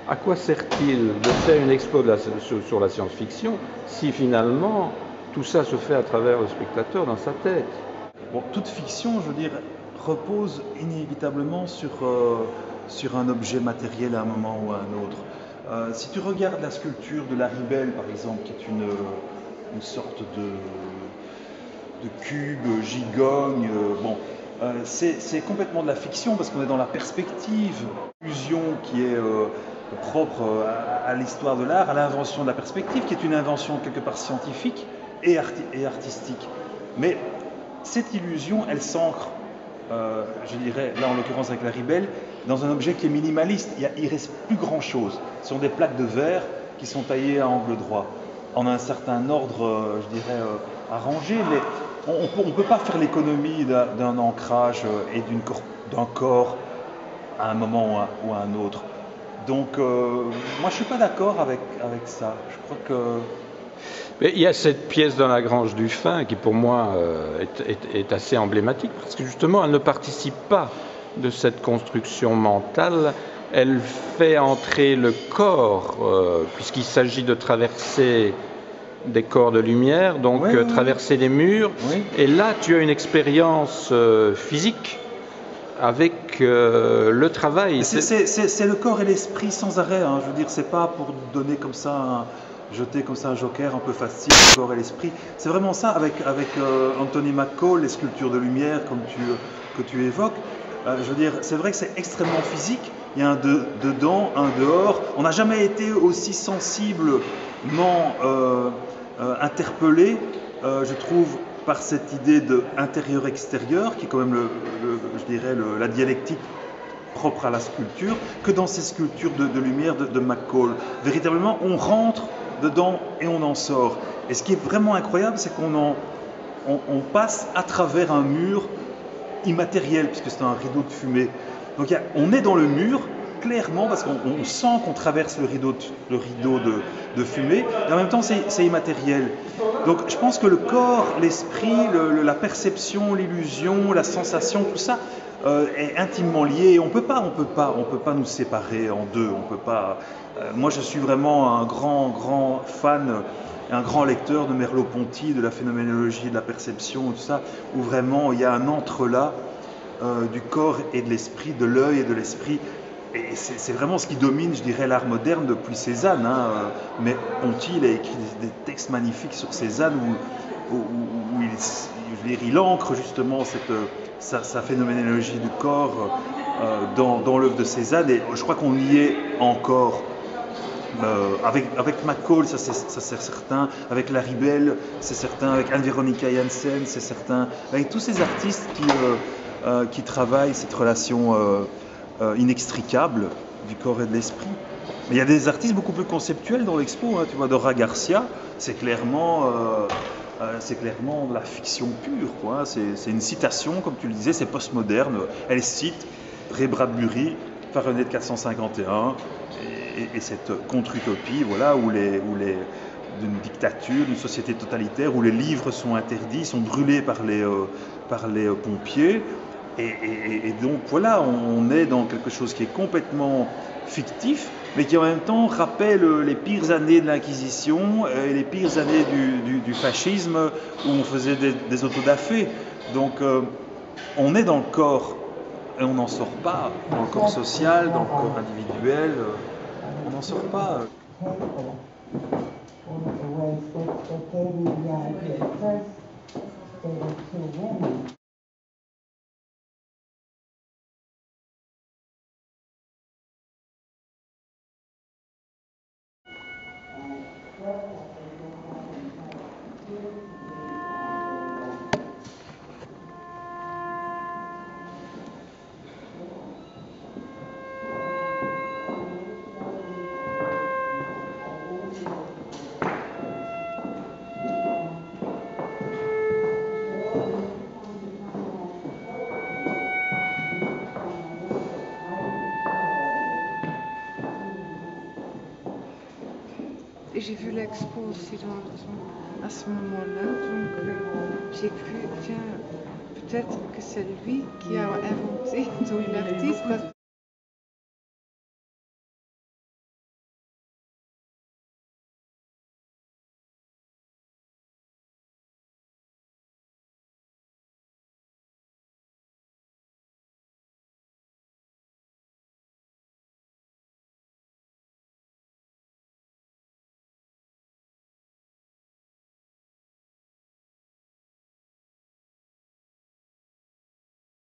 à quoi sert-il de faire une expo sur la science-fiction si finalement tout ça se fait à travers le spectateur dans sa tête? Bon, toute fiction, je veux dire, repose inévitablement sur un objet matériel à un moment ou à un autre. Si tu regardes la sculpture de Laribel, par exemple, qui est une sorte de cube gigogne, c'est complètement de la fiction parce qu'on est dans la perspective, l'illusion qui est propre à l'histoire de l'art, à l'invention de la perspective, qui est une invention quelque part scientifique et artistique. Mais cette illusion, elle s'ancre, je dirais, là en l'occurrence avec Laribel, dans un objet qui est minimaliste. Il ne reste plus grand-chose. Ce sont des plaques de verre qui sont taillées à angle droit, en un certain ordre, je dirais, arrangé, mais on ne peut pas faire l'économie d'un ancrage et d'un corps à un moment ou à un autre. Donc, moi, je ne suis pas d'accord avec ça. Je crois que... Mais il y a cette pièce dans la Grange du Fin qui, pour moi, est assez emblématique parce que justement, elle ne participe pas de cette construction mentale. Elle fait entrer le corps, puisqu'il s'agit de traverser des corps de lumière, donc traverser des murs. Oui. Et là, tu as une expérience physique avec le travail. C'est le corps et l'esprit sans arrêt. Hein. Je veux dire, c'est pas pour donner comme ça, jeter comme ça un joker un peu facile, le corps et l'esprit. C'est vraiment ça avec Anthony McCall, les sculptures de lumière que tu évoques. Je veux dire, c'est vrai que c'est extrêmement physique. Il y a un dedans, un dehors. On n'a jamais été aussi sensiblement interpellé, je trouve, par cette idée de intérieur-extérieur, qui est quand même, je dirais, la dialectique propre à la sculpture, que dans ces sculptures de lumière de McCall. Véritablement, on rentre dedans et on en sort. Et ce qui est vraiment incroyable, c'est qu'on passe à travers un mur immatériel, puisque c'est un rideau de fumée. Donc on est dans le mur, clairement, parce qu'on sent qu'on traverse le rideau de fumée, et en même temps c'est immatériel. Donc je pense que le corps, l'esprit, la perception, l'illusion, la sensation, tout ça est intimement lié. On peut pas nous séparer en deux. On peut pas. Moi je suis vraiment un grand fan, un grand lecteur de Merleau-Ponty, de la phénoménologie, de la perception, tout ça, où vraiment il y a un entrelac du corps et de l'esprit, de l'œil et de l'esprit. Et c'est vraiment ce qui domine, je dirais, l'art moderne depuis Cézanne. Hein. Mais Ponty, il a écrit des textes magnifiques sur Cézanne où il ancre justement sa phénoménologie du corps dans l'œuvre de Cézanne. Et je crois qu'on y est encore. Avec McCall, ça c'est certain. Avec Laribel, c'est certain. Avec Anne-Veronica Janssen, c'est certain. Avec tous ces artistes qui travaillent cette relation inextricable du corps et de l'esprit. Mais il y a des artistes beaucoup plus conceptuels dans l'expo. Hein. Tu vois, Dora Garcia, c'est clairement de la fiction pure. Quoi. C'est une citation, comme tu le disais, c'est postmoderne. Elle cite Ray Bradbury, Fahrenheit 451, et cette contre-utopie, voilà, d'une dictature, d'une société totalitaire où les livres sont interdits, sont brûlés par les pompiers. Et donc voilà, on est dans quelque chose qui est complètement fictif, mais qui en même temps rappelle les pires années de l'Inquisition et les pires années du fascisme où on faisait des autodafés. Donc on est dans le corps et on n'en sort pas, dans le corps social, dans le corps individuel, on n'en sort pas. Et j'ai vu l'expo aussi à ce moment-là, donc j'ai cru, tiens, peut-être que c'est lui qui a inventé l'artiste.